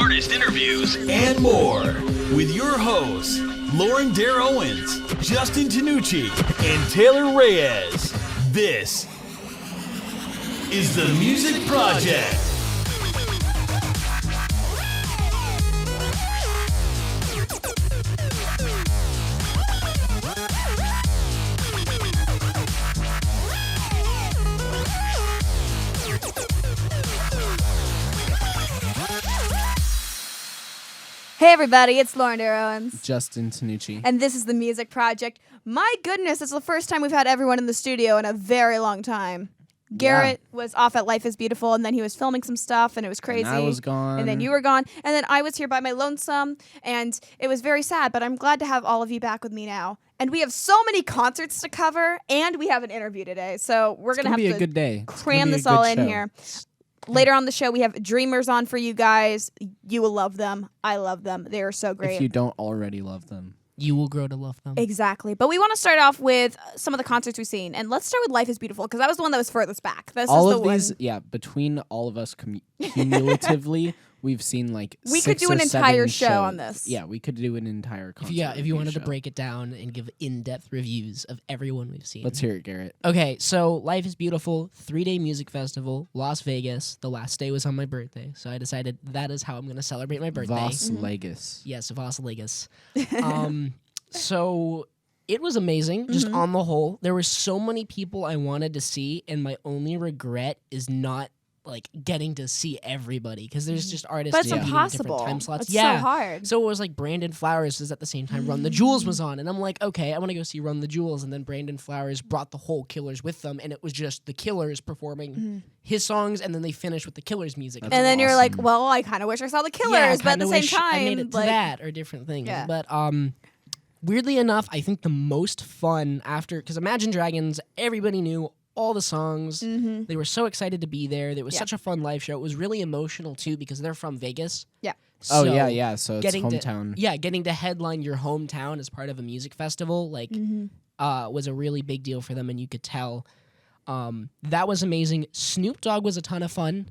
artist interviews, and more with your hosts, Dair Owens, Justin Tinucci, and Taylor Reyes. This is The Music Project. Hey everybody, it's Dair Owens. Justin Tinucci. And this is The Music Project. My goodness, it's the first time we've had everyone in the studio in a very long time. Garrett was off at Life is Beautiful, and then he was filming some stuff, and it was crazy. And I was gone. And then you were gone. And then I was here by my lonesome, and it was very sad, but I'm glad to have all of you back with me now. And we have so many concerts to cover, and we have an interview today. So we're going to have be to a good day. cram this all in here. Later on the show, we have Dreamers on for you guys. You will love them. I love them. They are so great. If you don't already love them, you will grow to love them. Exactly. But we want to start off with some of the concerts we've seen. And let's start with Life is Beautiful, because that was the one that was furthest back. This all is of the these, one. between all of us cumulatively, we've seen like we 6 could do or an 7 entire show shows. on this. Yeah, we could do an entire concert. If you wanted show. to break it down and give in-depth reviews of everyone we've seen. Let's hear it, Garrett. Okay, so Life is Beautiful, 3-day music festival, Las Vegas. The last day was on my birthday, so I decided that is how I'm going to celebrate my birthday. Vas Vegas. Yes, Vas Vegas. So it was amazing, just on the whole. There were so many people I wanted to see, and my only regret is not like getting to see everybody, because there's just artists But it's competing in impossible. different time slots. It's so hard. So it was like Brandon Flowers was at the same time Run the Jewels was on, and I'm like, okay, I want to go see Run the Jewels, and then Brandon Flowers brought the whole Killers with them, and it was just the Killers performing his songs, and then they finished with the Killers music. And then you're like, well, I kind of wish I saw the Killers, but at the same time, I made it to like, that or different things. Yeah. But weirdly enough, I think the most fun after, because Imagine Dragons, everybody knew all the songs. They were so excited to be there. There was such a fun live show. It was really emotional too, because they're from Vegas. Yeah. So yeah. So it's getting hometown. getting to headline your hometown as part of a music festival, like, was a really big deal for them, and you could tell. That was amazing. Snoop Dogg was a ton of fun.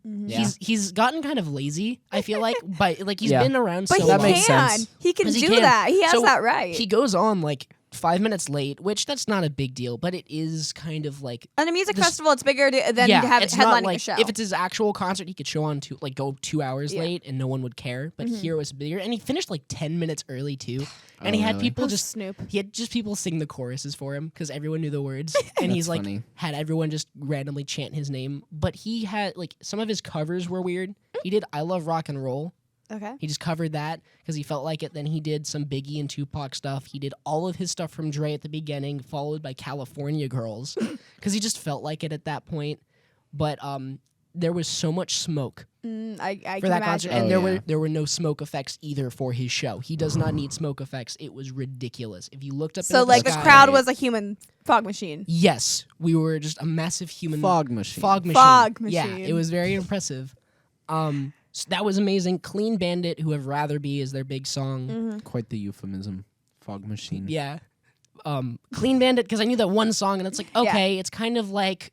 He's gotten kind of lazy, I feel like, but like he's been around but so he long. That makes sense. He can Because do that. He has So that right. He goes on like 5 minutes late, which that's not a big deal, but it is kind of like On a music festival, it's bigger than to have it it's not headlining like, a show. if it's his actual concert, he could show on go 2 hours Yeah. late and no one would care. But here it was bigger, and he finished like 10 minutes early too. And Oh, he had really? people Oh, just Snoop. He had just people sing the choruses for him because everyone knew the words, and he's like funny. had everyone just randomly chant his name. But he had like some of his covers were weird. He did "I Love Rock and Roll." Okay. He just covered that because he felt like it. Then he did some Biggie and Tupac stuff. He did all of his stuff from Dre at the beginning, followed by California Girls, because he just felt like it at that point. But there was so much smoke I for can that imagine. concert, Oh, and yeah. there were no smoke effects either for his show. He does not need smoke effects. It was ridiculous. If you looked up, So into like the sky, crowd was a human fog machine. yes, we were just a massive human Fog machine. Fog machine. Fog Yeah, machine. it was very impressive. So that was amazing. Clean Bandit, who have Rather Be is their big song. Quite the euphemism. Fog machine. Yeah. Clean Bandit, because I knew that one song, and it's like, okay, it's kind of like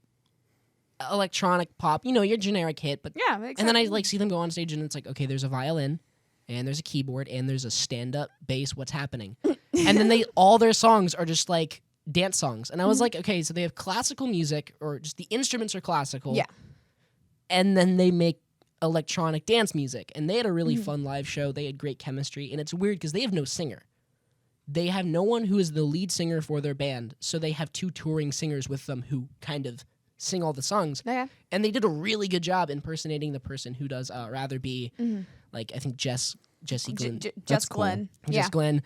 electronic pop, your generic hit, but Yeah, exactly. and then I like see them go on stage, and it's like, okay, there's a violin, and there's a keyboard, and there's a stand-up bass. What's happening? And then all their songs are just like dance songs, and I was like, okay, so they have classical music, or just the instruments are classical, Yeah. and then they make electronic dance music, and they had a really fun live show. They had great chemistry, and it's weird because they have no singer. They have no one who is the lead singer for their band, so they have 2 touring singers with them who kind of sing all the songs. Okay. And they did a really good job impersonating the person who does Rather Be, like I think Jesse Glenn. Jess cool. Glenn. Jess Yeah. Glenn.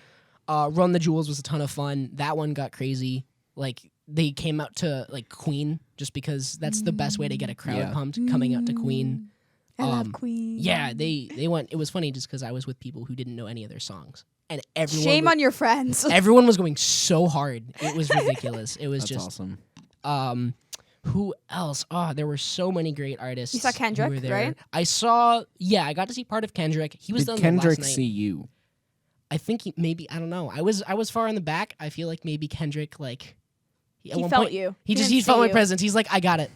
Run the Jewels was a ton of fun. That one got crazy. Like they came out to like Queen just because that's the best way to get a crowd pumped, coming out to Queen. I love Queen. Yeah, they went. It was funny just because I was with people who didn't know any of their songs, and everyone. Shame on your friends. Everyone was going so hard. It was ridiculous. It was That's just awesome. Who else? Oh, there were so many great artists. You saw Kendrick, who were there. right? I saw. Yeah, I got to see part of Kendrick. He was Did done Kendrick last night. see you? I think maybe I don't know. I was far in the back. I feel like maybe Kendrick at He one felt point, you. He didn't felt see my you. presence. He's like, I got it.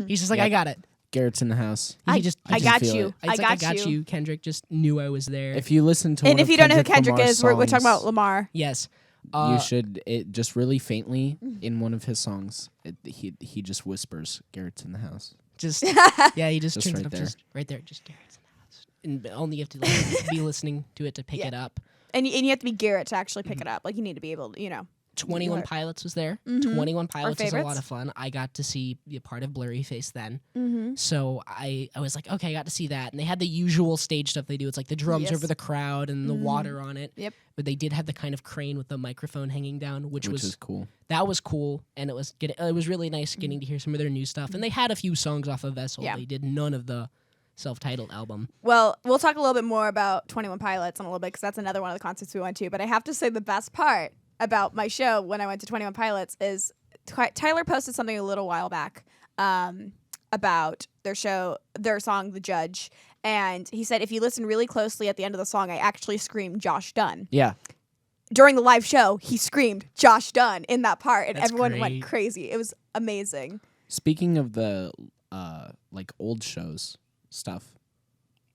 He's just like, I got it. Garrett's in the house. I just got feel you. it. It's I like, got you. Kendrick just knew I was there. If you listen to And one if of you don't know who Kendrick Kendrick Lamar's is, we're talking about songs, Lamar. Yes. you should just really faintly in one of his songs. He just whispers, "Garrett's in the house." Just yeah, he just Just turns right it up there. just right there. Just Garrett's in the house. And only you have to be listening to it to pick Yeah. it up. And you have to be Garrett to actually pick it up. Like, you need to be able to, 21 Right. Pilots was there. Mhm. 21 Pilots was a lot favorites. of fun. I got to be a part of Blurry Face then. Mm-hmm. So I was like, okay, I got to see that. And they had the usual stage stuff they do. It's like the drums Yes. over the crowd and the Mhm. water on it. Yep. But they did have the kind of crane with the microphone hanging down, which is cool. that was cool. And it was really nice getting to hear some of their new stuff. And they had a few songs off of Vessel. Yeah. They did none of the self-titled album. Well, we'll talk a little bit more about 21 Pilots in a little bit because that's another one of the concerts we went to. But I have to say the best part about my show when I went to 21 Pilots is Tyler posted something a little while back about their song, The Judge. And he said, if you listen really closely at the end of the song, I actually screamed Josh Dunn. Yeah. During the live show, he screamed Josh Dunn in that part, and That's everyone great. went crazy. It was amazing. Speaking of the old shows stuff,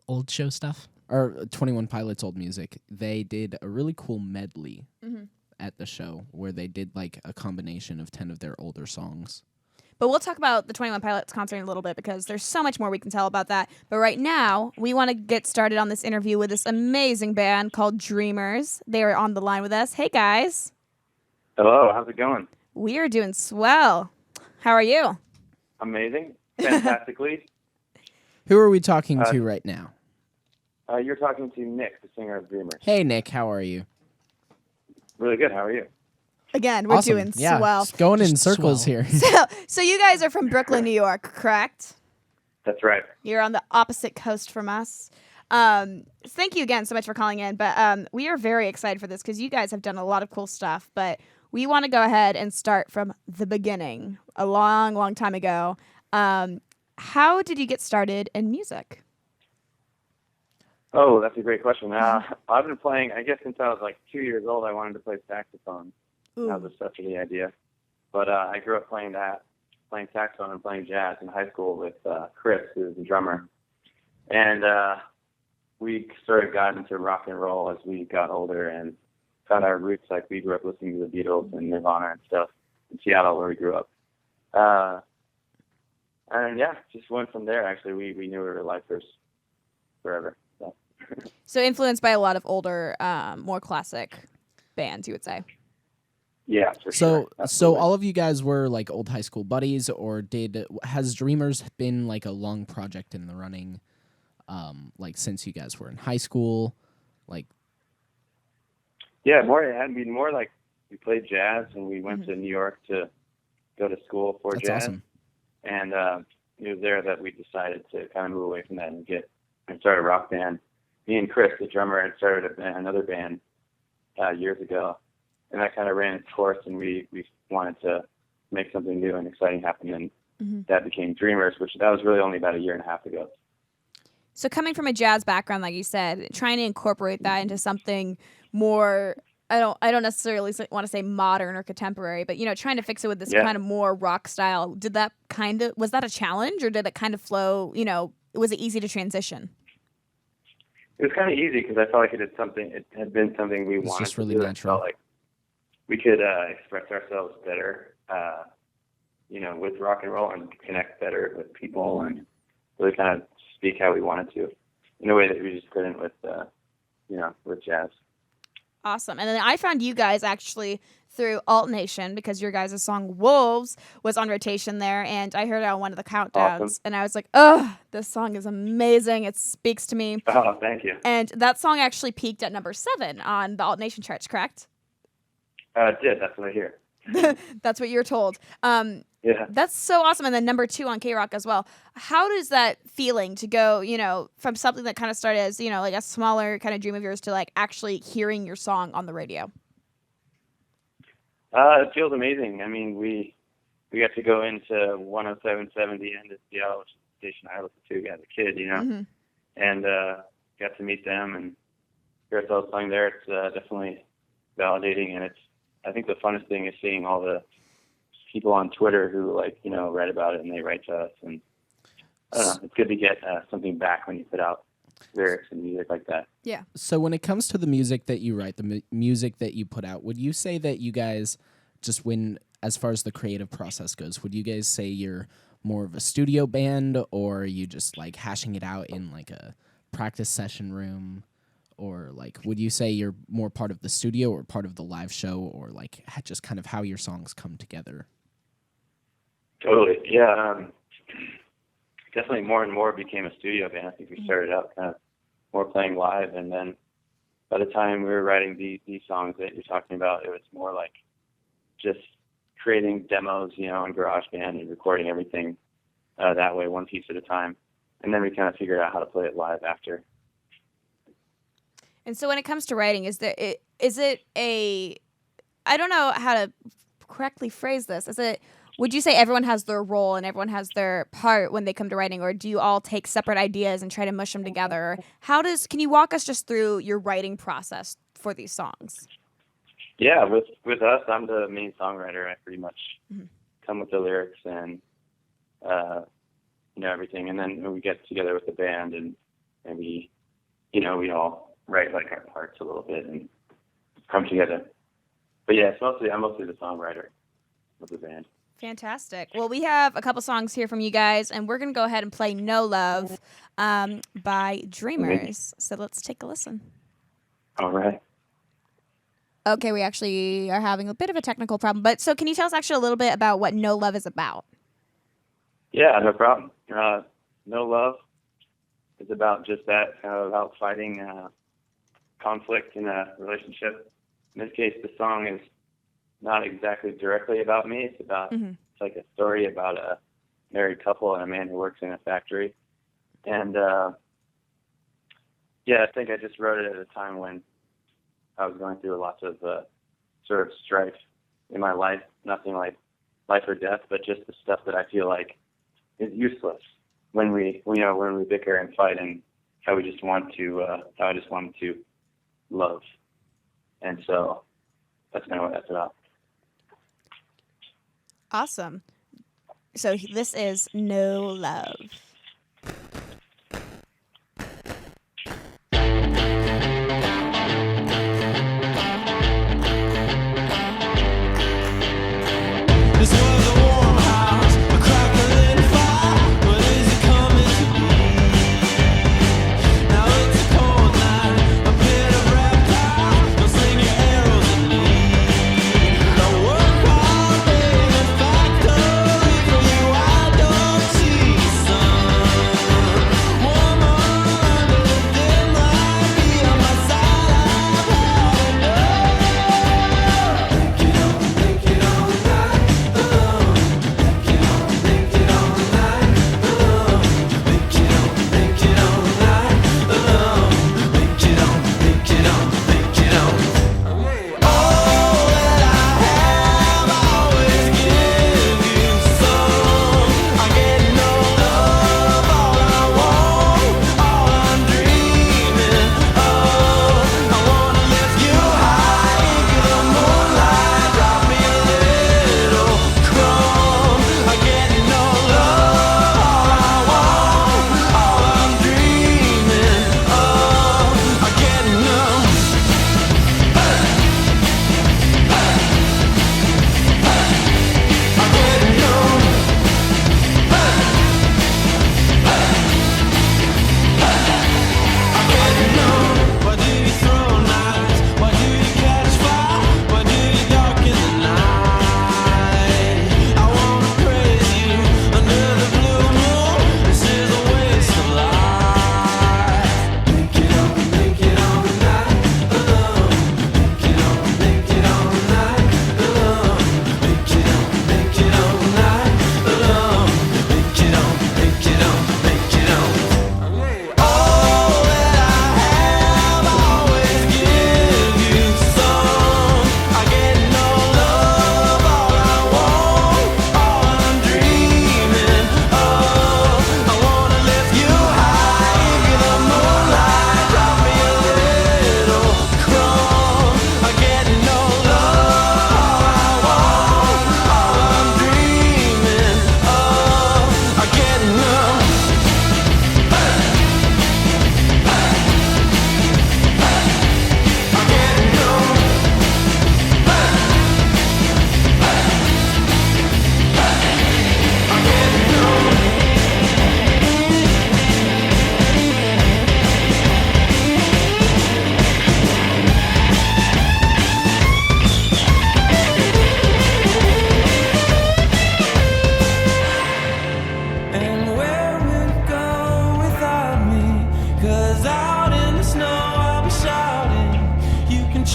Old show stuff. or 21 Pilots old music, they did a really cool medley at the show where they did like a combination of 10 of their older songs. But we'll talk about the 21 Pilots concert in a little bit because there's so much more we can tell about that. But right now, we want to get started on this interview with this amazing band called Dreamers. They are on the line with us. Hey, guys. Hello, how's it going? We are doing swell. How are you? Amazing. Fantastically. Who are we talking to right now? You're talking to Nick, the singer of Dreamers. Hey, Nick, how are you? Really good, how are you? Again, we're Awesome. doing Yeah, swell. it's going in Just circles swell. here. So you guys are from Brooklyn, New York, correct? That's right. You're on the opposite coast from us. Thank you again so much for calling in. But we are very excited for this because you guys have done a lot of cool stuff. But we want to go ahead and start from the beginning, a long, long time ago. How did you get started in music? Oh, that's a great question. I've been playing, I guess since I was like 2 years old, I wanted to play saxophone. That was such the idea. But I grew up playing saxophone and playing jazz in high school with Chris, who was the drummer. And we sort of got into rock and roll as we got older and found our roots. Like we grew up listening to the Beatles and Nirvana and stuff in Seattle where we grew up. And yeah, just went from there. Actually, we knew we were lifers forever. So influenced by a lot of older, more classic bands, you would say. Yeah, for So sure. Absolutely. all of you guys were like old high school buddies, or has Dreamers been like a long project in the running, like since you guys were in high school, like? Yeah, it had been more like we played jazz and we went to New York to go to school for That's jazz. awesome. And it was there that we decided to kind of move away from that and start a rock band. Me and Chris, the drummer, had started another band years ago. And that kind of ran its course, and we wanted to make something new and exciting happen, and that became Dreamers, that was really only about a year and a half ago. So coming from a jazz background, like you said, trying to incorporate that into something more, I don't necessarily want to say modern or contemporary, but trying to fix it with this kind of more rock style. Was that a challenge, or did it kind of flow? Was it easy to transition? It was kind of easy because I felt like it had been something we wanted just really to do. natural. I felt like we could express ourselves better, with rock and roll and connect better with people and really kind of speak how we wanted to in a way that we just couldn't with jazz. Awesome. And then I found you guys actually through Alt Nation because your guys' song Wolves was on rotation there, and I heard it on one of the countdowns, Awesome. and I was like, oh, this song is amazing. It speaks to me. Oh, thank you. And that song actually peaked at number 7 on the Alt Nation charts, correct? It did. That's what I hear. That's what you're told. Yeah. That's so awesome. And then number 2 on K-Rock as well. How does that feeling to go, from something that kind of started as, like a smaller kind of dream of yours to like actually hearing your song on the radio? It feels amazing. I mean, we got to go into 107.70 and the Seattle, which is the station I listened to as a kid, and got to meet them and hear ourselves playing there. It's definitely validating, and I think the funnest thing is seeing all the people on Twitter who write about it and they write to us, and I don't know. It's good to get something back when you put out lyrics and music like that. Yeah. So when it comes to the music that you write, the music that you put out, would you say that you guys just as far as the creative process goes, would you guys say you're more of a studio band, or are you just like hashing it out in like a practice session room? Or like, would you say you're more part of the studio or part of the live show, or like just kind of how your songs come together? Totally. Yeah. Definitely more and more became a studio band. I think we started out kind of more playing live, and then by the time we were writing these songs that you're talking about, it was more like just creating demos, you know, in GarageBand and recording everything that way, one piece at a time. And then we kind of figured out how to play it live after. And so when it comes to writing, is it a, I don't know how to correctly phrase this. Would you say everyone has their role and everyone has their part when they come to writing, or do you all take separate ideas and try to mush them together? Can you walk us just through your writing process for these songs? Yeah, with us, I'm the main songwriter. I pretty much come with the lyrics and everything, and then we get together with the band and we all write like our parts a little bit and come together. But yeah, I'm mostly the songwriter of the band. Fantastic. Well, we have a couple songs here from you guys, and we're going to go ahead and play No Love by Dreamers. So let's take a listen. All right. Okay, we actually are having a bit of a technical problem. But so can you tell us actually a little bit about what No Love is about? Yeah, no problem. No Love is about just that, about fighting conflict in a relationship. In this case, the song is not exactly directly about me. It's about it's like a story about a married couple and a man who works in a factory. And I think I just wrote it at a time when I was going through lots of sort of strife in my life. Nothing like life or death, but just the stuff that I feel like is useless when we bicker and fight, and how I just wanted to love. And so that's kind of what that's about. Awesome. So this is No Love. Some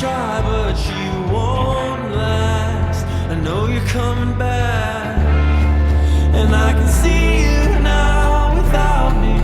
try, but you won't last. I know you're coming back, and I can see you now without me.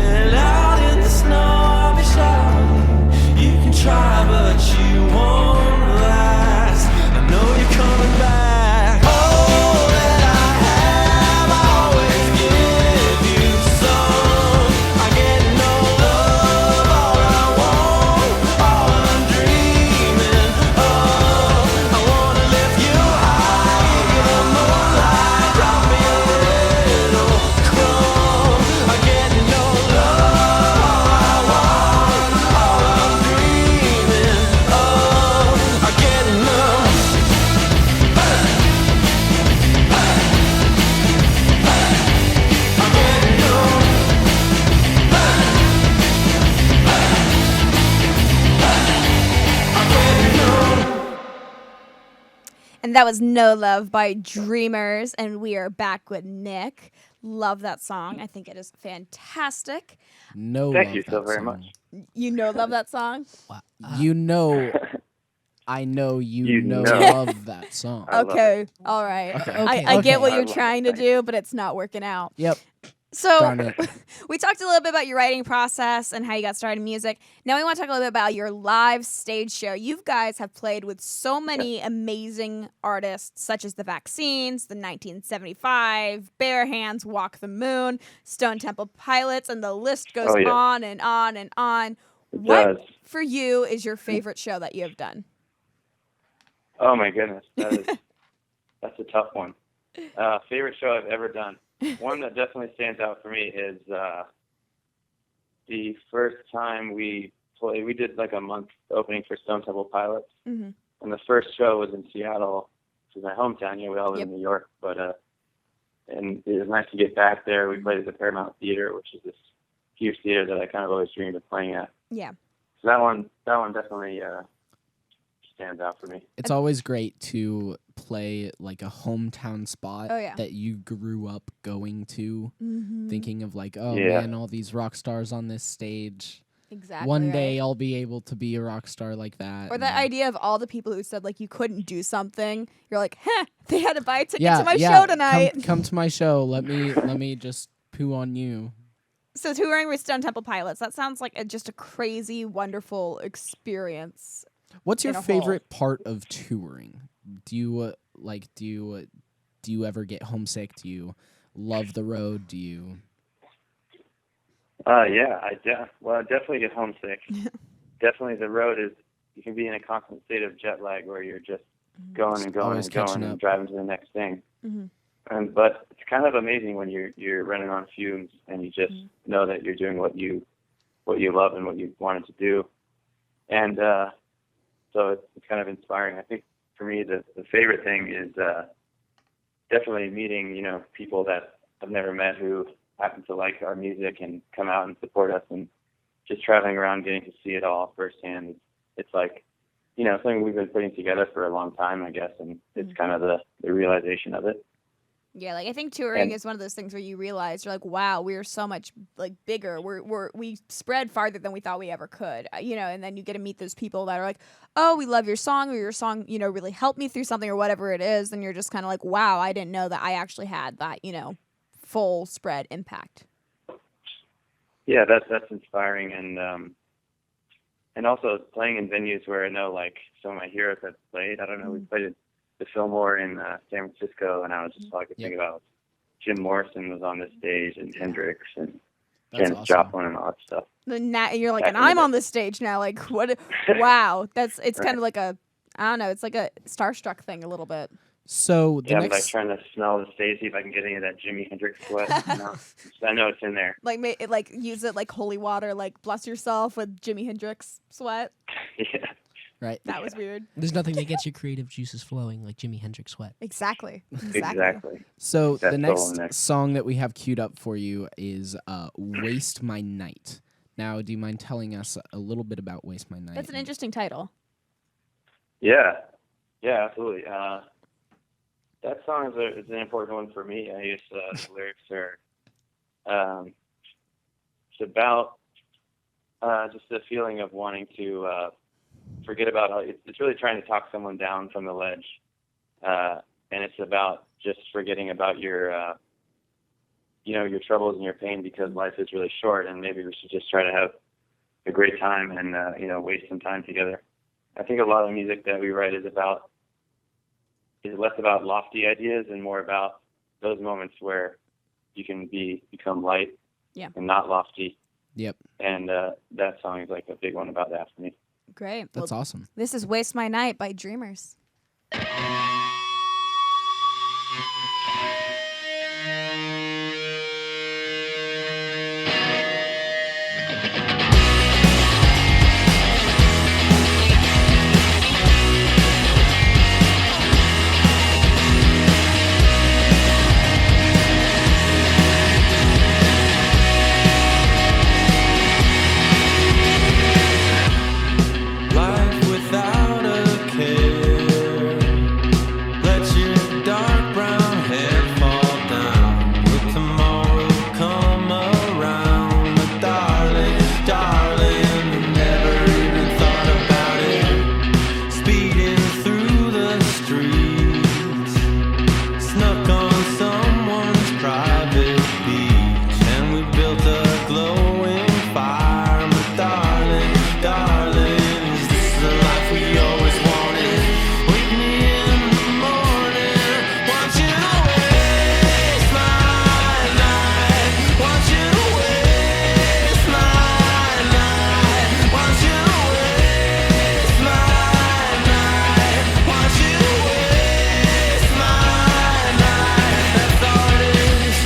And out in the snow, I'll be shouting. You can try, but you won't last. I know you're coming back. All that I have, I always give you some. I get no love, all I want, all I'm dreaming of. I wanna lift you high in the moonlight, drop me a little crumb. I get no love, all I want, all I'm dreaming of. I get enough. And that was No Love by Dreamers, and we are back with Nick. Love that song. I think it is fantastic. No, Thank love you that so very song. much. You know, love that song? Wow. You know, I know You know know. love that song. I love Okay, all right. Okay. I get what I you're love trying it. to do, but it's not working out. Yep. So Darn it. we talked a little bit about your writing process and how you got started in music. Now we want to talk a little bit about your live stage show. You guys have played with so many amazing artists, such as The Vaccines, the 1975, Bare Hands, Walk the Moon, Stone Temple Pilots, and the list goes Oh, yeah. on and on and on. It What does. for you is your favorite show that you have done? Oh my goodness, that's a tough one. Favorite show I've ever done. One that definitely stands out for me is the first time we played. We did like a month opening for Stone Temple Pilots, Mm-hmm. and the first show was in Seattle, which is my hometown. You know, we all live Yep. in New York, but and it was nice to get back there. We played at the Paramount Theater, which is this huge theater that I kind of always dreamed of playing at. Yeah. So that one definitely stands out for me. It's always great to play like a hometown spot Oh, yeah. that you grew up going to, Mm-hmm. thinking of like, oh Yeah. man, all these rock stars on this stage. Exactly. One day right. I'll be able to be a rock star like that. Or and that then- idea of all the people who said like you couldn't do something. You're like, they had to buy a ticket yeah, to my yeah, show tonight. Come to my show. Let me just poo on you. So touring with Stone Temple Pilots, that sounds like just a crazy, wonderful experience. What's your in a favorite part of touring? Do you do you ever get homesick? Do you love the road? Do you? Yeah, I definitely get homesick. Definitely the road is, you can be in a constant state of jet lag where you're just going and going Always and going catching and up. driving to the next thing. Mm-hmm. But it's kind of amazing when you're running on fumes and you just know that you're doing what you love and what you wanted to do. And so it's kind of inspiring. I think for me the favorite thing is definitely meeting, people that I've never met who happen to like our music and come out and support us, and just traveling around getting to see it all firsthand. It's like, something we've been putting together for a long time, I guess, and it's kind of the realization of it. Yeah, like I think touring And- is one of those things where you realize you're like, wow, we're so much like bigger. We spread farther than we thought we ever could. And then you get to meet those people that are like, oh, we love your song, or your song, really helped me through something or whatever it is. And you're just kind of like, wow, I didn't know that I actually had that, full spread impact. Yeah, that's inspiring, and also playing in venues where I know like some of my heroes have played. I don't know, we played at the Fillmore in San Francisco, and I was just all I could think about was Jim Morrison was on the stage, and Hendrix and That's Janis awesome. Joplin and all that stuff. And you're like, Back and in the I'm day. on this stage now. Like, what? Wow, it's kind of like a, I don't know, it's like a starstruck thing a little bit. So the Yeah, I'm like next trying to smell the stage, see if I can get any of that Jimi Hendrix sweat. I know it's in there. Like use it like holy water, like bless yourself with Jimi Hendrix sweat. Yeah. right. That was weird. There's nothing that gets your creative juices flowing like Jimi Hendrix sweat. Exactly. Exactly. So That's the all next next. song that we have queued up for you is "Waste My Night." Now, do you mind telling us a little bit about "Waste My Night"? That's an interesting title. Yeah, absolutely. That song is an important one for me. I use the lyrics are it's about just the feeling of wanting to forget about it's really trying to talk someone down from the ledge, and it's about just forgetting about your your troubles and your pain, because life is really short, and maybe we should just try to have a great time and waste some time together. I think a lot of the music that we write is less about lofty ideas and more about those moments where you can become light and not lofty. Yep. And that song is like a big one about that for me. Great. That's awesome. This is Waste My Night by Dreamers. Life without a care. Let your dark brown head fall down. Will tomorrow come around? But darling, darling, you never even thought about it. Speeding through the streets, snuck on someone's private beach, and we built a glowing fire. But darling, darling, is this the life we always wanted? Wake me in the morning, want you to waste my night, want you to waste my night, want you to waste my night, want you to waste my night. That's all it is.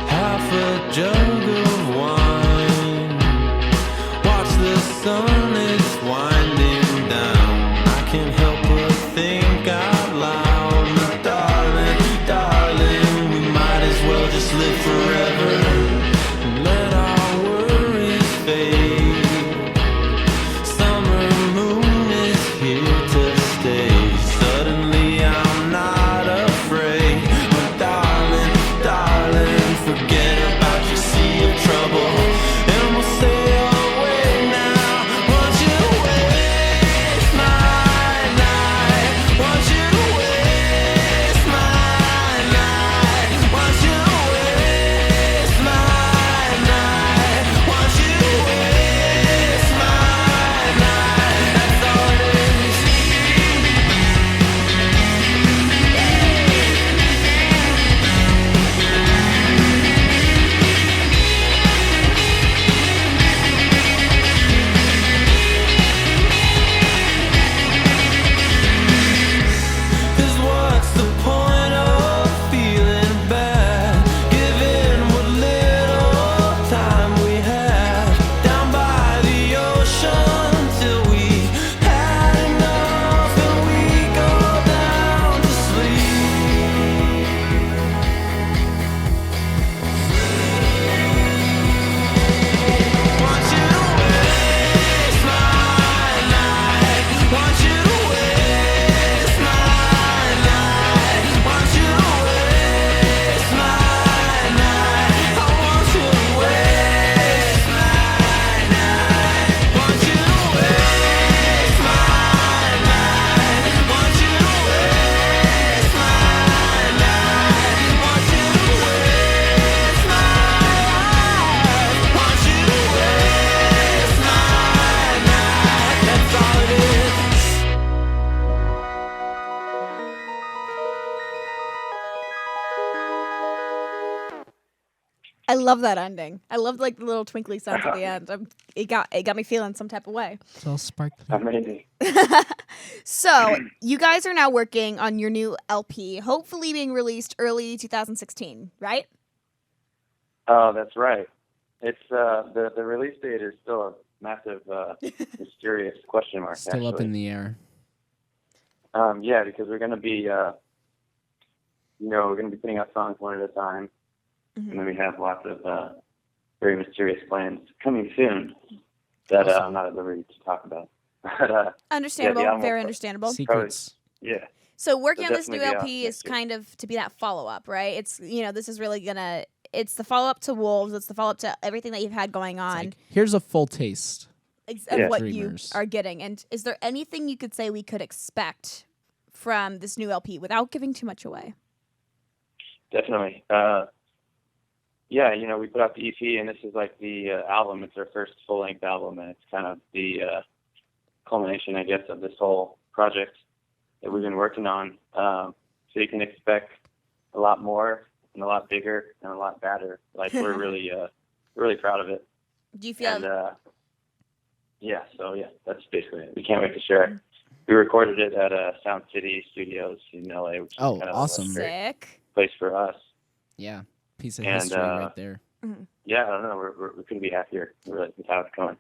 Half a jug of wine. Watch the sun, it's winding down. I can't help but think out loud. But darling, darling, we might as well just live forever and let our worries fade. Summer moon is here to stay. Suddenly I'm not afraid. But darling, darling, forget about your sea of trouble, and we'll sail away now. Want you to waste my night, want you to waste my night, want you to waste my night, want you to waste my night. That's all it is. Cause what's the point of feeling bad, given what little time we have down by the ocean, till we had enough and we go down to sleep. Want you to waste my night, want you to waste my night, want you to waste my night, I want you to waste my night, want you to waste my night, want you to waste my night, want you to waste my life, want you to waste my night. That's all it is. I love that ending. I love like the little twinkly sounds at the end. It got me feeling some type of way. It's all sparkly. Amazing. So you guys are now working on your new LP, hopefully being released early 2016, right? Oh, that's right. It's the release date is still a massive mysterious question mark. Still up actually. in the air. Yeah, because we're gonna be we're gonna be putting out songs one at a time, and then we have lots of very mysterious plans coming soon. that Awesome. I'm not at liberty to talk about. But, Understandable, the album very will- understandable. Secrets. yeah. So working It'll on this new definitely be out LP is next year. kind of to be that follow up, right? It's this is really it's the follow up to Wolves. It's the follow up to everything that you've had going It's on like, here's a full taste. of Yeah. what Dreamers. you are getting. And is there anything you could say we could expect from this new LP without giving too much away? Definitely. We put out the EP, and this is like the album. It's our first full-length album, and it's kind of the culmination, I guess, of this whole project that we've been working on. So you can expect a lot more and a lot bigger and a lot badder. Like, we're really proud of it. Do you feel And, that's basically it. We can't wait to share it. We recorded it at Sound City Studios in LA, which is Oh, kind of awesome. a great sick? place for us. Yeah, piece of And, history right there. Yeah, I don't know. We couldn't be happier with how it's going.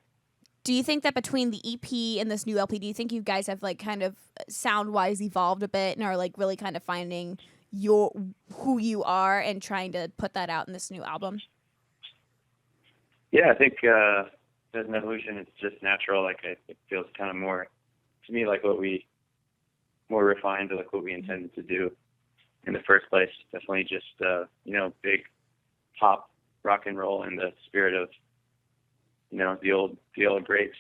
Do you think that between the EP and this new LP, do you think you guys have like kind of sound wise evolved a bit and are like really kind of finding who you are and trying to put that out in this new album? Yeah, I think there's an evolution. It's just natural. Like, it feels kind of more, to me, like more refined to like what we intended to do in the first place. Definitely just, big pop rock and roll in the spirit of, the old greats.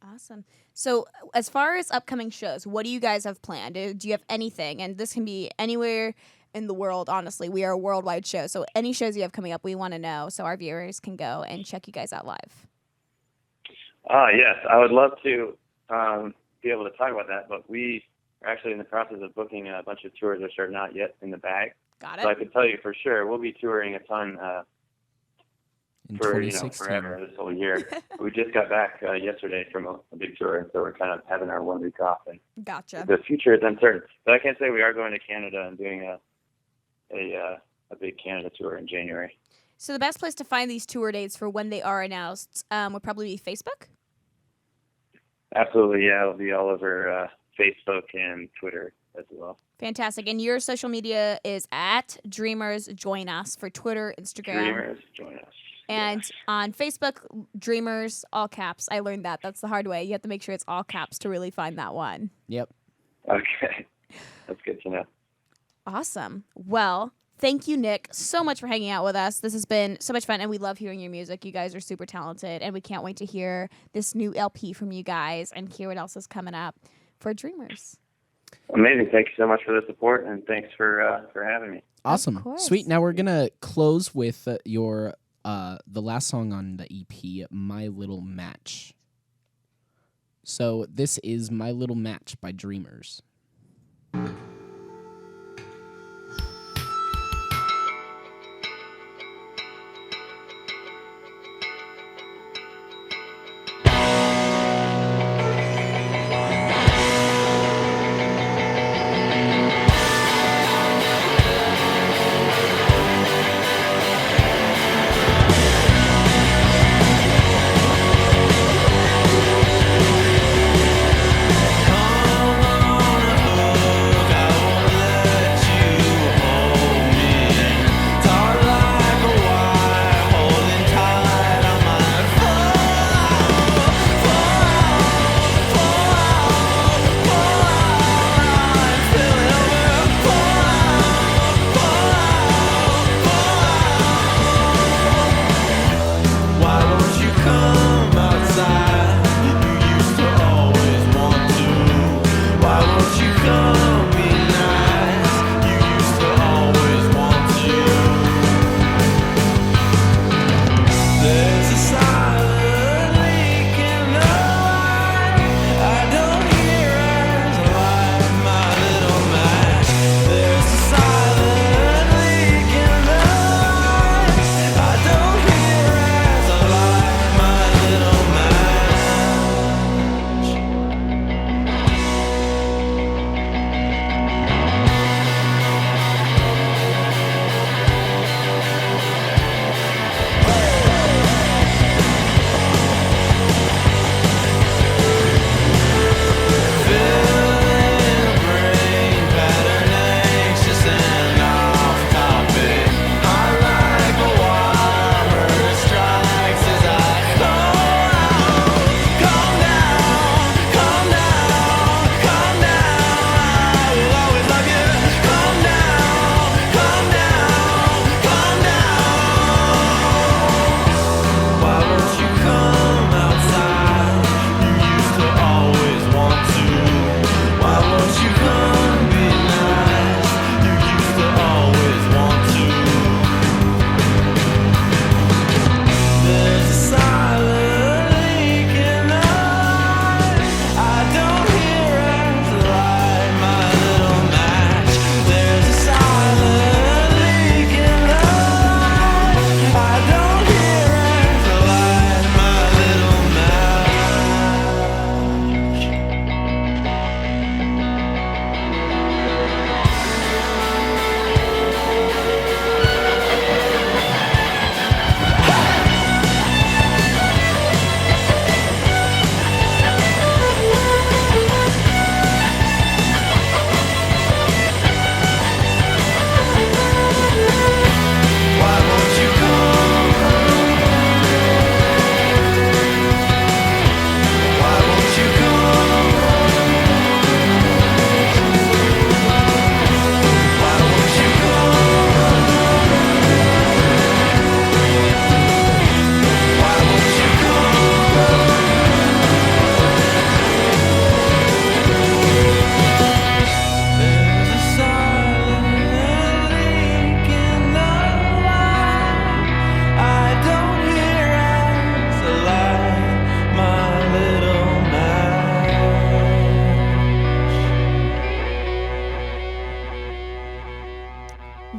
Awesome. So as far as upcoming shows, what do you guys have planned? Do you have anything? And this can be anywhere in the world, honestly. We are a worldwide show. So any shows you have coming up, we want to know so our viewers can go and check you guys out live. Yes, I would love to be able to talk about that, but we are actually in the process of booking a bunch of tours which are not yet in the bag. Got So I it? can tell you for sure we'll be touring a ton In for 2016. forever this whole year. We just got back yesterday from a big tour, and so we're kind of having our 1 week off. And Gotcha. the future is uncertain, but I can say we are going to Canada and doing a big Canada tour in January. So the best place to find these tour dates for when they are announced would probably be Facebook? Absolutely, yeah. It'll be all over Facebook and Twitter as well. Fantastic. And your social media is at Dreamers Join Us for Twitter, Instagram. Dreamers, join us. And on Facebook, Dreamers, all caps. I learned that. That's the hard way. You have to make sure it's all caps to really find that one. Yep. Okay, that's good to know. Awesome. Well, thank you, Nick, so much for hanging out with us. This has been so much fun, and we love hearing your music. You guys are super talented, and we can't wait to hear this new LP from you guys and hear what else is coming up for Dreamers. Amazing. Thank you so much for the support, and thanks for having me. Awesome. course. Sweet. Now we're going to close with your the last song on the EP, My Little Match. So this is My Little Match by Dreamers. Come on,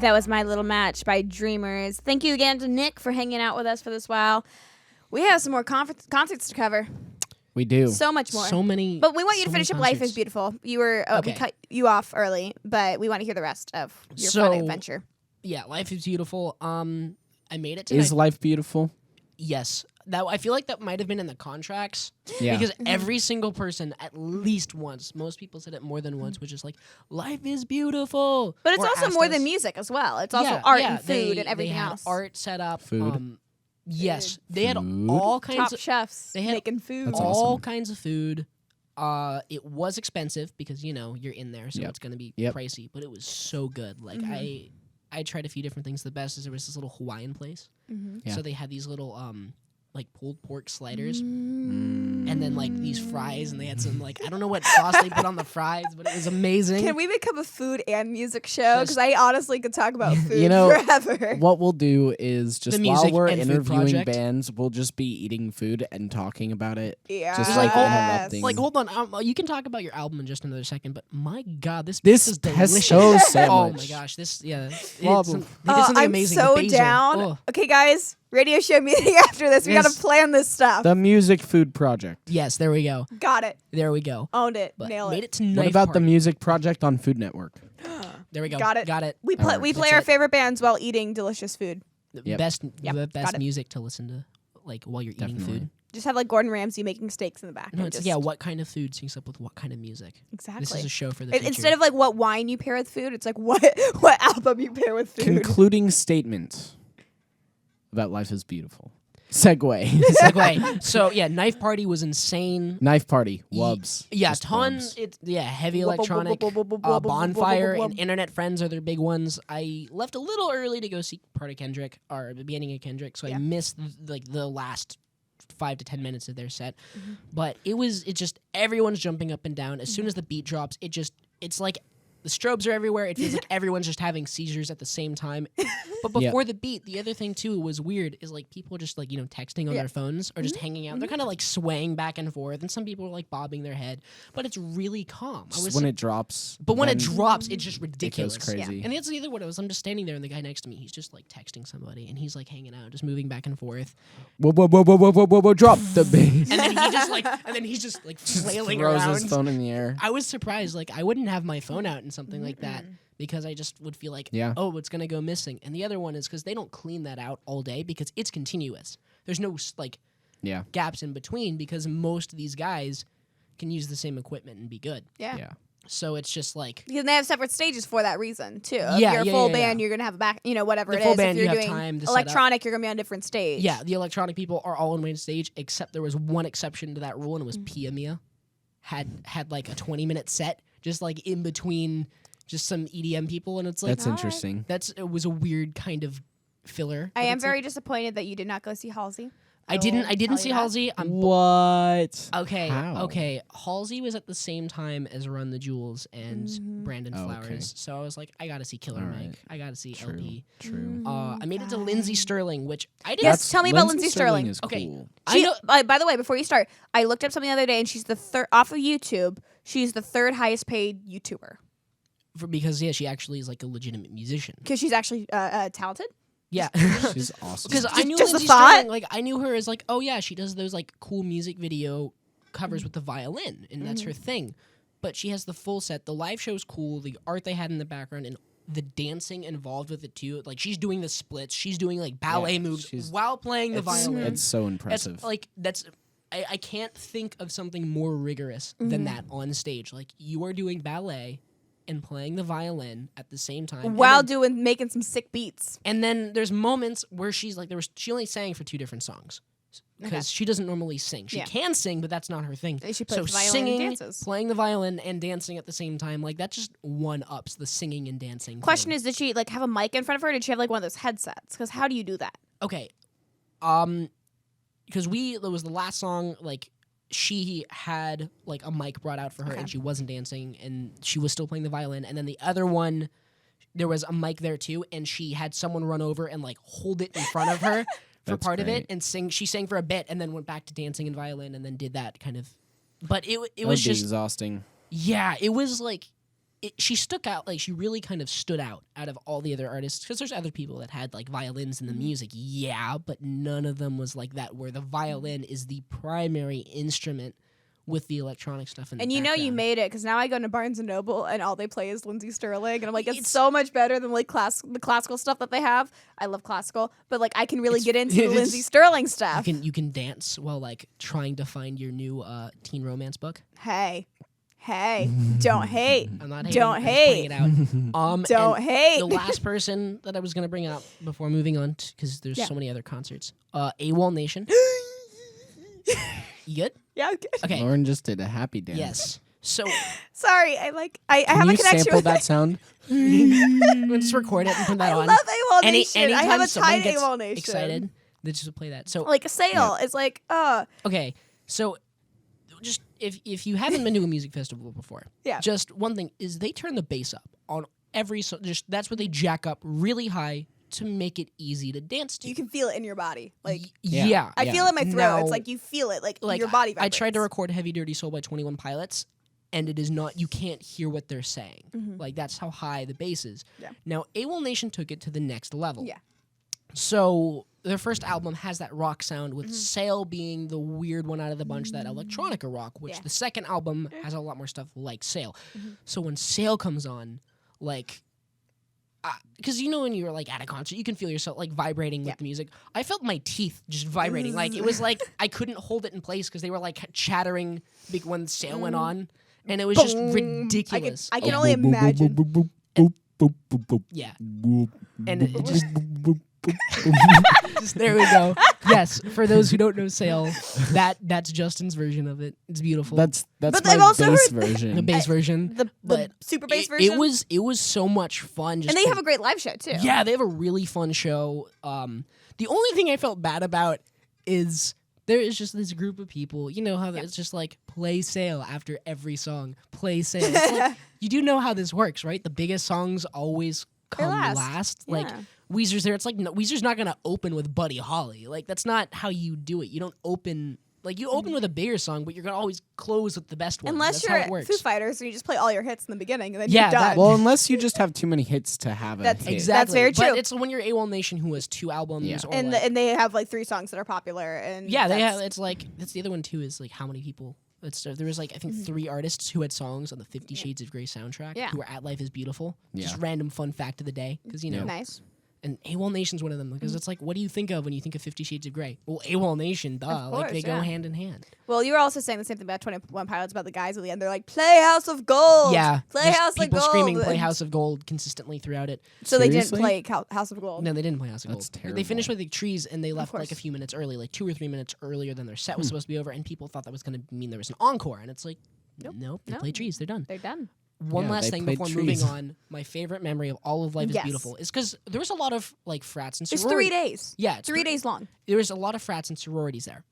That was My Little Match by Dreamers. Thank you again to Nick for hanging out with us for this while. We have some more concerts to cover. We do. So much more. So many. But we want you so to many finish up Life concerts. is Beautiful. You were we Okay. cut you off early, but we want to hear the rest of your fun adventure. Yeah, Life is Beautiful. I made it to Is life beautiful? Yes. That I feel like that might have been in the contracts. Yeah. Because every single person, at least once, most people said it more than once, was just like, life is beautiful. But it's Or also asked more us- than music as well. It's also Yeah, art yeah, and food they- and everything they had else. art set up. Food. Yes. They had Food. all kinds Top of chefs they had making food. That's all awesome. kinds of food. It was expensive because you're in there, so Yep. it's gonna be Yep. pricey. But it was so good. Like I tried a few different things. The best is there was this little Hawaiian place. Yeah. So they had these little like pulled pork sliders, and then like these fries, and they had some like I don't know what sauce they put on the fries, but it was amazing. Can we become a food and music show? Because Just- I honestly could talk about food You know, forever. What we'll do is just The while music we're and food interviewing project. bands, we'll just be eating food and talking about it. Yeah. Just Just like, hold- interrupting. Like, hold on. You can talk about your album in just another second, but my God, this This is pesto delicious. sandwich. Oh my gosh, this it's Wow. some, they did something I'm amazing. so the basil. down. Oh. Okay, guys, radio show meeting after this. We Yes. gotta plan this stuff. The Music Food Project. Yes, there we go. Got it. There we go. Owned it. But Nail made it. it to What Knife about the Party. Music Project on Food Network? There we go. Got it. Got it. We play. Alright, We play that's our it. favorite bands while eating delicious food. The Yep. best, Yep, the got best it. music to listen to, like while you're eating Definitely. food. Just have like Gordon Ramsay making steaks in the back. No, and it's just, yeah. What kind of food syncs up with what kind of music? exactly. This is a show for the It- future. instead of like what wine you pair with food, it's like what album you pair with food. Concluding statement about life is beautiful. Segue. segue. So yeah, Knife Party was insane. Knife Party. Wubs. Yeah, Just tons. wubs. It's heavy Wub, wub, wub, electronic. wub, wub, wub, wub, wub, Bonfire wub, wub, and wub. Internet Friends are their big ones. I left a little early to go see part of Kendrick or the beginning of Kendrick, so Yeah. I missed like the last 5 to 10 minutes of their set. Mm-hmm. But it's just everyone's jumping up and down. As soon as the beat drops, it's like the strobes are everywhere. It feels like everyone's just having seizures at the same time. But Yeah. before the beat, the other thing too was weird is like people are just like, texting on Yeah. their phones or just hanging out. They're kind of like swaying back and forth, and some people are like bobbing their head. But it's really calm. Just when it drops. But when it then drops, it's just it goes ridiculous. crazy. And that's the other one. I'm just standing there, and the guy next to me, he's just like texting somebody, and he's like hanging out, just moving back and forth. Whoa, whoa, whoa, whoa, whoa, whoa, whoa, whoa, drop the bass. And then he's just like flailing Throws around. his phone in the air. I was surprised. Like I wouldn't have my phone out in something like that because I just would feel like, Yeah. oh, it's gonna go missing. And the other one is because they don't clean that out all day because it's continuous. There's no like Yeah. gaps in between because most of these guys can use the same equipment and be good. Yeah. Yeah. So it's just like Because they have separate stages for that reason too. If Yeah, you're a yeah, full yeah, band, yeah. you're gonna have a back, whatever The it full is. band, if you you're have doing time to set up. electronic, you're gonna be on a different stage. yeah, the electronic people are all on main stage except there was one exception to that rule and it was Pia Mia. Had like a 20-minute set just like in between just some EDM people and it's like That's interesting. it was a weird kind of filler. I but am it's like- very disappointed that you did not go see Halsey. I will didn't tell see you that. Halsey. What? Okay. How? Okay. Halsey was at the same time as Run the Jewels and Brandon Oh, Flowers. okay. So I was like, I gotta see Killer All Mike. right. I gotta see True. LP. True. I made it to Lindsey Sterling, which I didn't. Yes, tell me about Lindsey Sterling. Is Okay. cool. I She, know. by the way, before you start, I looked up something the other day, and she's the third off of YouTube. She's the third highest paid YouTuber Because she actually is like a legitimate musician. because she's actually talented. Yeah. She's awesome. Because I knew just the Lindsey thought? Sterling, like I knew her as like, oh yeah, she does those like cool music video covers with the violin, and that's her thing. But she has the full set. The live show's cool. The art they had in the background and the dancing involved with it too. Like she's doing the splits. She's doing like ballet moves she's- while playing the violin. It's so That's impressive. like I can't think of something more rigorous than that on stage. Like you are doing ballet and playing the violin at the same time. And While then- making some sick beats. and then there's moments where she's like, she only sang for 2 different songs because she doesn't normally sing. She Yeah. can sing, but that's not her thing. She plays so the violin and singing, dances. playing the violin, and dancing at the same time, like that just one ups the singing and dancing. Question thing. is, did she like have a mic in front of her? Or did she have like one of those headsets? Because how do you do that? Okay, because it was the last song. Like she had like a mic brought out for her, Okay. and she wasn't dancing, and she was still playing the violin. And then the other one, there was a mic there too, and she had someone run over and like hold it in front of her for That's part of great. it, and sing. She sang for a bit, and then went back to dancing and violin, and then did that kind of. But it That was would be just exhausting. yeah, it was like she stuck out, like she really kind of stood out of all the other artists, because there's other people that had like violins in the music, but none of them was like that, where the violin is the primary instrument with the electronic stuff in the And you background. made it, because now I go to Barnes & Noble and all they play is Lindsey Sterling, and I'm like, it's so much better than like the classical stuff that they have. I love classical, but like I can really get into the Lindsey Sterling stuff. You can dance while like trying to find your new teen romance book. Hey, don't hate. I'm not hating. Don't I'm just hate. pointing it out. Don't and hate. The last person that I was going to bring up before moving on, because there's so many other concerts. AWOL Nation. You good? Yeah, I'm good. Okay. Lauren just did a happy dance. Yes. So Sorry, I have Can a you connection sample with that it. sound? let's record it and put that I on. love AWOL Nation. I Anytime have a someone tight gets AWOL Nation. excited, they just play that. So Like a sale. It's like, okay, so just if you haven't been to a music festival before, Yeah. just one thing is they turn the bass up on every song. Just that's what they jack up really high to make it easy to dance to. you can feel it in your body. Like yeah. I feel it in my throat. Now, It's like you feel it, like like your body I tried to vibrates. record Heavy Dirty Soul by 21 Pilots, and it is not, you can't hear what they're saying. Like that's how high the bass is. Yeah. Now AWOL Nation took it to the next level. Yeah. So their first album has that rock sound, with Sail being the weird one out of the bunch, that electronica rock, which Yeah. the second album has a lot more stuff like Sail. So when Sail comes on, like, because you know when you're like at a concert, you can feel yourself like vibrating with the music. I felt my teeth just vibrating. Like it was like I couldn't hold it in place because they were like chattering big when Sail went on, and it was just ridiculous. I can only imagine. Yeah, and it just. Just, there we go. Yes, for those who don't know Sail, that's Justin's version of it. It's beautiful. That's But my I've also bass heard- version. the bass version. The But super bass it version. it was so much fun. Just And they to- have a great live show too. yeah, they have a really fun show. The only thing I felt bad about is there is just this group of people. You know how it's just like play Sail after every song. Play Sail. It's like, you do know how this works, right? The biggest songs always come last. Like Yeah. Weezer's there. It's like Weezer's not gonna open with Buddy Holly. Like that's not how you do it. You don't open. Like you open with a bigger song, but you're gonna always close with the best one. Unless That's you're how it works. Foo Fighters and you just play all your hits in the beginning and then Yeah, you're done. Well, unless you just have too many hits to have a That's hit. Exactly. That's very true. But it's when you're AWOL Nation, who has 2 albums, Yeah. or and like, and they have like 3 songs that are popular. And yeah, they that's- have. It's like that's the other one too. Is like how many people? There was like I think 3 artists who had songs on the 50 Shades of Grey soundtrack. Yeah. Who were at Life is Beautiful. Yeah. Just random fun fact of the day, because you know. Nice. And AWOL Nation's one of them, because it's like, what do you think of when you think of 50 Shades of Grey? Well, AWOL Nation, duh. Of Like they course, go yeah. hand in hand. Well, you were also saying the same thing about 21 Pilots about the guys at the end. They're like, "Play House of Gold." Yeah, Play just House of people Gold. screaming "Play And House of Gold" consistently throughout it. So they didn't Seriously? play House of Gold. No, they didn't play House of That's Gold. They terrible. finished with the trees, and they left like a course. few minutes early, like 2 or 3 minutes earlier than their set was supposed to be over, and people thought that was going to mean there was an encore, and it's like, nope, they No. played trees, they're done. They're done. One Yeah, last they thing played before trees. moving on. My favorite memory of all of Life is Yes. Beautiful is because there was a lot of like frats and It's sororities. 3 days. Yeah, it's 3 days long. There was a lot of frats and sororities there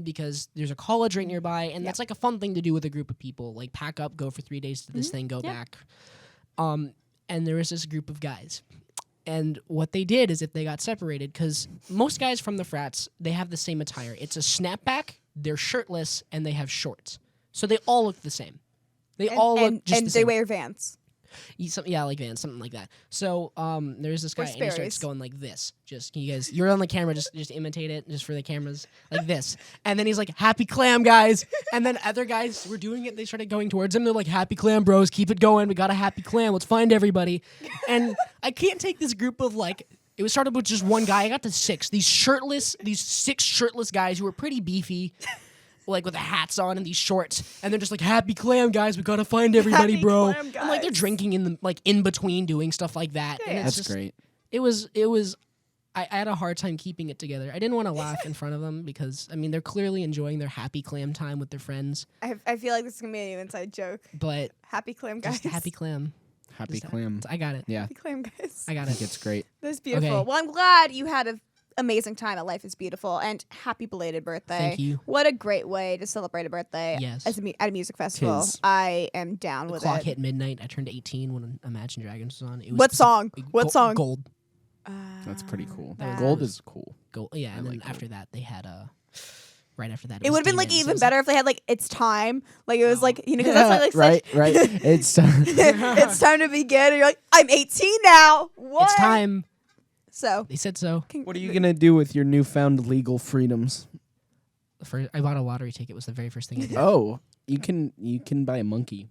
because there's a college right nearby, and that's like a fun thing to do with a group of people. Like pack up, go for 3 days to this thing, go back. And there was this group of guys. And what they did is if they got separated, because most guys from the frats, they have the same attire. It's a snapback, they're shirtless, and they have shorts. So they all look the same. They all look just and the they same. wear Vans. Yeah, like Vans, something like that. So there's this guy, Or and he starts Sperry's. going like this. Just can you guys, you're on the camera, just imitate it, just for the cameras, like this. And then he's like, "Happy clam, guys!" And then other guys were doing it. They started going towards him. They're like, "Happy clam, bros, keep it going. We got a happy clam. Let's find everybody." And I can't take this group of like. It was started with just one guy. I got to 6. These 6 shirtless guys who were pretty beefy. Like with the hats on and these shorts, and they're just like, "Happy clam, guys! We gotta find everybody, Happy bro." clam, And like they're guys. drinking in the like in between doing stuff like that. And it's That's just, great. It was. I had a hard time keeping it together. I didn't want to laugh in front of them because I mean they're clearly enjoying their happy clam time with their friends, I feel like this is gonna be an inside joke. but Happy clam guys. just happy clam. Happy Just- clam. I got it. Yeah, Happy clam guys. I got I think it. it's great. That's beautiful. Okay. Well, I'm glad you had an amazing time at Life is Beautiful, and happy belated birthday. Thank you. What a great way to celebrate a birthday Yes. as at a music festival. Tis. I am down with Clock it. hit midnight. I turned 18 when Imagine Dragons was on. It was What song? What song? Gold. That's pretty cool. That Gold is cool. Gold. Yeah, and then like after that they had right after that. It would have been like Demons. It even was better if they had like it's time. Like it was like because that's like right. It's it's time to begin. And you're like I'm 18 now. What? It's time. So They said so. what are you gonna do with your newfound legal freedoms? I bought a lottery ticket. Was the very first thing I did. Oh, you can buy a monkey.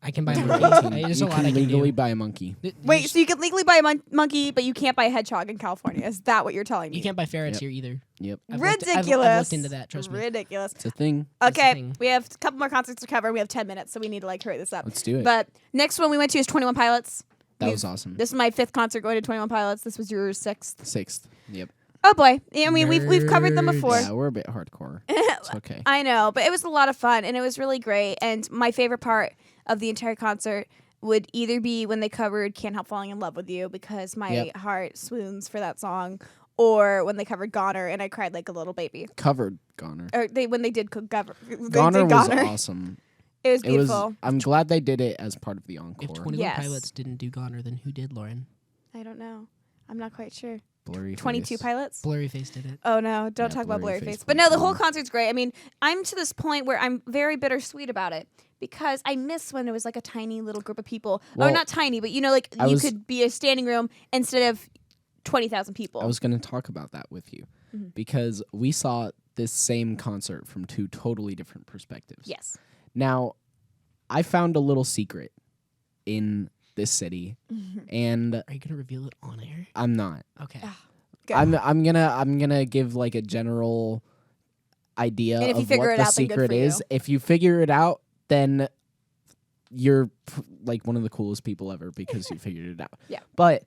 I can buy a You're monkey. 18. There's You a lot can I can legally do. buy a monkey. Wait, so you can legally buy a monkey, but you can't buy a hedgehog in California? Is that what you're telling me? You can't buy ferrets Yep. here either. Yep, Ridiculous. I've looked into that. Trust me. Ridiculous. it's a thing. That's the Okay, thing. we have a couple more concerts to cover. We have 10 minutes, so we need to like hurry this up. Let's do it. But next one we went to is 21 Pilots. That was awesome. This is my 5th concert going to 21 Pilots. This was your 6th. 6th. Yep. Oh boy. I mean, we've covered them Nerds. before. Yeah, we're a bit hardcore. It's okay. I know, but it was a lot of fun and it was really great. And my favorite part of the entire concert would either be when they covered Can't Help Falling in Love with You because my Yep. heart swoons for that song, or when they covered Goner and I cried like a little baby. Covered Goner. Or when they did Goner Goner. was awesome. It was It was. beautiful. I'm glad they did it as part of the If encore. 21 Yes. Pilots didn't do Goner, then who did, Lauren? I don't know. I'm not quite sure. Blurry 22 Face. Pilots? Blurry Face did it. Oh no, don't Yeah, talk about Blurry Blurry Face Face. But no, the whole played concert's great. I mean, I'm to this point where I'm very bittersweet about it because I miss when it was like a tiny little group of people. Or Well, not tiny, but you know, like I you was- could be a standing room instead of 20,000 people. I was going to talk about that with you Mm-hmm. because we saw this same concert from 2 totally different perspectives. Yes. Now, I found a little secret in this city, and Are you gonna reveal it on air? I'm not. Okay. Go. I'm gonna give like a general idea And if you of figure what it the out, then good secret for is. you. If you figure it out, then you're like one of the coolest people ever because you figured it out. Yeah. But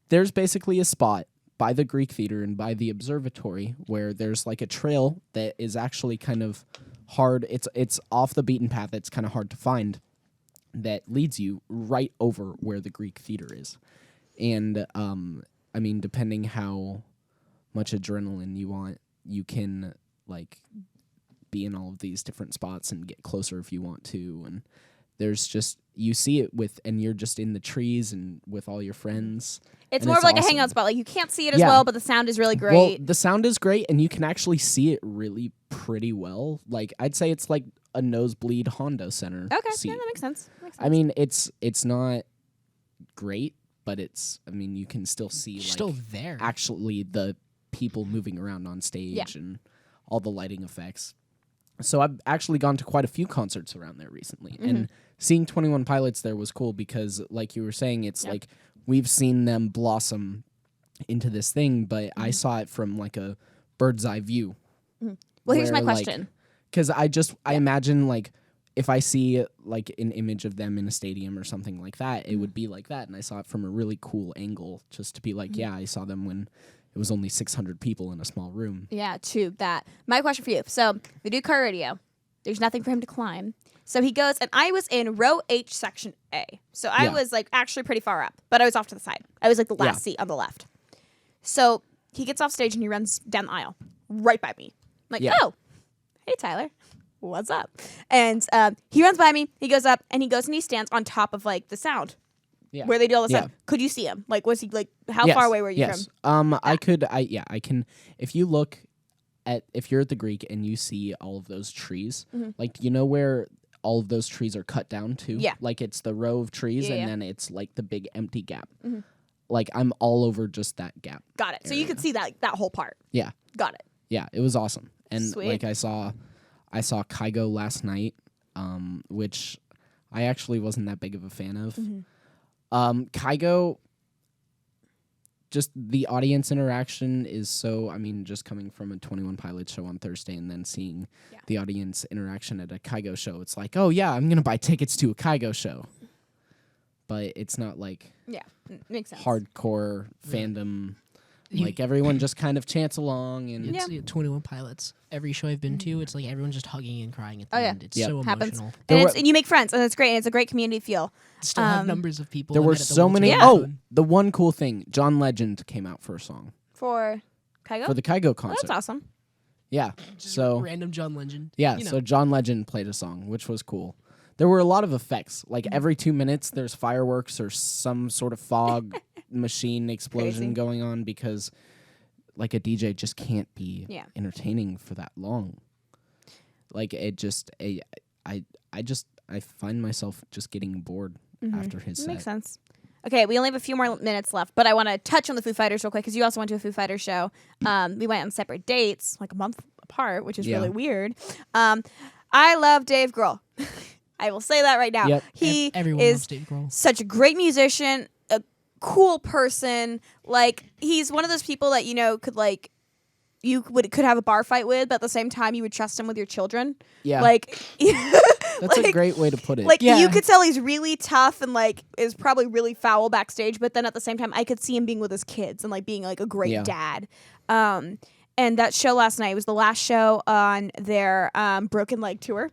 there's basically a spot by the Greek Theater and by the observatory where there's like a trail that is actually kind of hard. It's off the beaten path. It's kind of hard to find. That leads you right over where the Greek Theater is, and I mean, depending how much adrenaline you want, you can like be in all of these different spots and get closer if you want to. And there's just you see it and you're just in the trees and with all your friends. It's and more of like awesome. a hangout spot. Like you can't see it as Yeah. well, but the sound is really great. Well, the sound is great, and you can actually see it really pretty well. Like I'd say it's like a nosebleed Honda Center okay, seat. yeah, that makes sense. I mean, it's not great, but I mean, you can still see You're like still there. actually the people moving around on stage Yeah. and all the lighting effects. So I've actually gone to quite a few concerts around there recently, and seeing 21 Pilots there was cool because, like you were saying, it's like we've seen them blossom into this thing, but I saw it from like a bird's eye view. Well, here's my where, like, question. Because I imagine like if I see like an image of them in a stadium or something like that, it would be like that. And I saw it from a really cool angle just to be like, yeah, I saw them when it was only 600 people in a small room. Yeah, to that. My question for you. So the dude car radio, there's nothing for him to climb. So he goes, and I was in row H, section A. So I Yeah. was like actually pretty far up, but I was off to the side. I was like the last Yeah. seat on the left. So he gets off stage and he runs down the aisle right by me. I'm like, Yeah. oh, hey, Tyler. What's up? And he runs by me. He goes up and he stands on top of like the sound Yeah. where they do all the Yeah. sound. Could you see him? Like, was he like, how Yes, far away were you yes. from? I can. If you look if you're at the Greek and you see all of those trees, like, you know where all of those trees are cut down to? Yeah. Like, it's the row of trees Yeah, and yeah. then it's like the big empty gap. Like, I'm all over just that gap. Got it. So you could see that whole part. Yeah. Got it. Yeah, it was awesome. And Sweet. like I saw Kygo last night, which I actually wasn't that big of a fan of. Kygo, just the audience interaction is so, I mean, just coming from a 21 Pilots show on Thursday and then seeing the audience interaction at a Kygo show, it's like, oh yeah, I'm going to buy tickets to a Kygo show. But it's not like Yeah, makes sense. hardcore fandom. Like, everyone just kind of chants along and It's 21 Pilots. Every show I've been to, it's like everyone's just hugging and crying at the Oh, yeah. end. It's Yep. so Happens. emotional. And you make friends, and it's great. And it's a great community feel. Still have numbers of people. there I were met at the so Walter many. Yeah. Oh, Lagoon. the one cool thing, John Legend came out for a song For Kygo? for the Kygo Oh, concert. that's awesome. Yeah. So Random John Legend. yeah, You know. so John Legend played a song, which was cool. There were a lot of effects. Like Mm-hmm. every 2 minutes, there's fireworks or some sort of fog machine explosion Crazy. going on because, like, a DJ just can't be Yeah. entertaining for that long. Like it just I find myself just getting bored after his set. Makes sense. Okay, we only have a few more minutes left, but I want to touch on the Foo Fighters real quick because you also went to a Foo Fighters show. We went on separate dates, like a month apart, which is really weird. I love Dave Grohl. I will say that right now. Yep. He Everyone is loves Dave Grohl. such a great musician, a cool person. Like he's one of those people that could like could have a bar fight with, but at the same time you would trust him with your children. Yeah. Like That's a great way to put it. Like you could tell he's really tough and like is probably really foul backstage, but then at the same time I could see him being with his kids and like being like a great dad. And that show last night was the last show on their Broken Leg tour,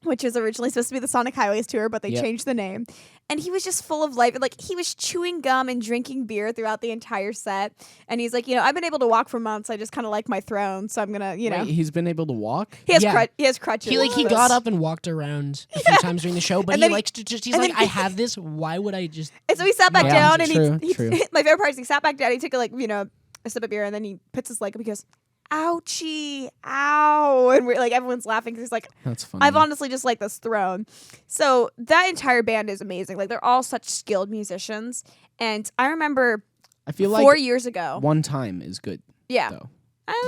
which was originally supposed to be the Sonic Highways tour, but they changed the name. And he was just full of life. Like he was chewing gum and drinking beer throughout the entire set. And he's like, I've been able to walk for months. I just kind of like my throne, so I'm gonna, Wait, he's been able to walk? He has crutches. He got up and walked around a few times during the show, but And he then likes to just. He's like, I have this. Why would I just? And so he sat back down, and true. my favorite part is he sat back down. He took a sip of beer, and then he puts his leg up. He goes, "Ouchie, ow!" And we're like, everyone's laughing because he's like, "That's funny." I've honestly just like this throne. So that entire band is amazing. Like they're all such skilled musicians. And I remember, I feel 4 years ago, one time is good. Yeah. Though.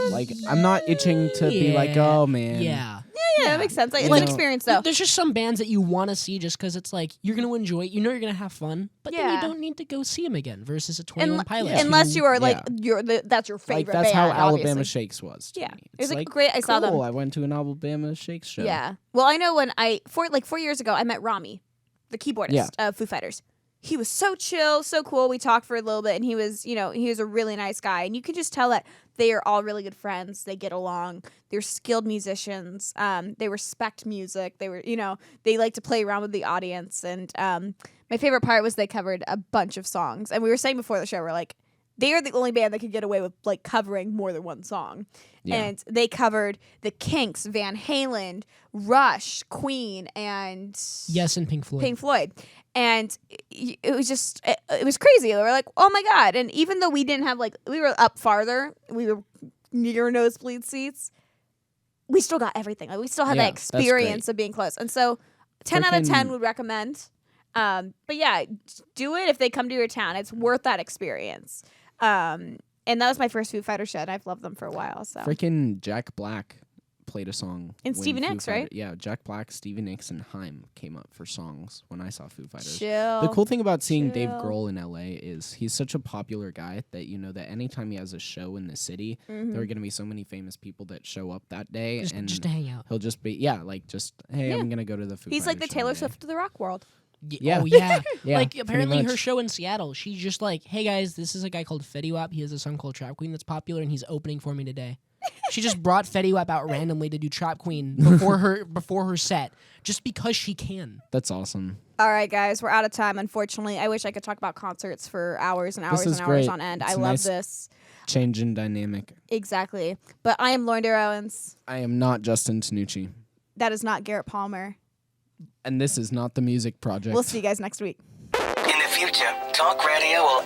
Like I'm not itching to be like, oh man. Yeah. Yeah, that makes sense. Like, it's Like, an experience, though. There's just some bands that you want to see just because it's like you're going to enjoy it. You know you're going to have fun, but then you don't need to go see them again versus a 21 Pilots. Unless you are like that's your favorite. Like that's band, how Alabama obviously. Shakes was. To Yeah, me. it was It's like great. I saw them. Cool, I went to an Alabama Shakes show. Yeah. Well, I know when 4 years ago, I met Rami, the keyboardist of Foo Fighters. He was so chill, so cool. We talked for a little bit, and he was a really nice guy. And you could just tell that they are all really good friends. They get along. They're skilled musicians. They respect music. They like to play around with the audience. And my favorite part was they covered a bunch of songs. And we were saying before the show, we're like, they are the only band that could get away with like covering more than one song. Yeah. And they covered the Kinks, Van Halen, Rush, Queen, and and Pink Floyd. And it was just, it was crazy. We were like, oh my God. And even though we didn't have we were up farther, we were near nosebleed seats, we still got everything. Like, we still had that experience of being close. And so 10 out of 10 would recommend. But yeah, do it if they come to your town. It's worth that experience. And that was my first Foo Fighters show, and I've loved them for a while. So freaking Jack Black played a song. And Stevie Nicks, right? Yeah, Jack Black, Stevie Nicks, and Haim came up for songs when I saw Foo Fighters. Chill. The cool thing about seeing Dave Grohl in LA is he's such a popular guy that that anytime he has a show in the city, there are going to be so many famous people that show up that day, just to hang out. He'll just be I'm going to go to the Foo Fighters. He's like the Taylor Swift to the rock world. Yeah. Oh, yeah. Yeah, like, apparently pretty much. her show in Seattle, she's just like, hey, guys, this is a guy called Fetty Wap. He has a song called Trap Queen that's popular, and he's opening for me today. She just brought Fetty Wap out randomly to do Trap Queen before her set, just because she can. That's awesome. All right, guys, we're out of time, unfortunately. I wish I could talk about concerts for hours and hours and hours great. on end. It's I a love nice this. Change in dynamic. Exactly. But I am Lauren Dair Owens. I am not Justin Tinucci. That is not Garrett Palmer. And this is not the Music Project. We'll see you guys next week. In the future, talk radio will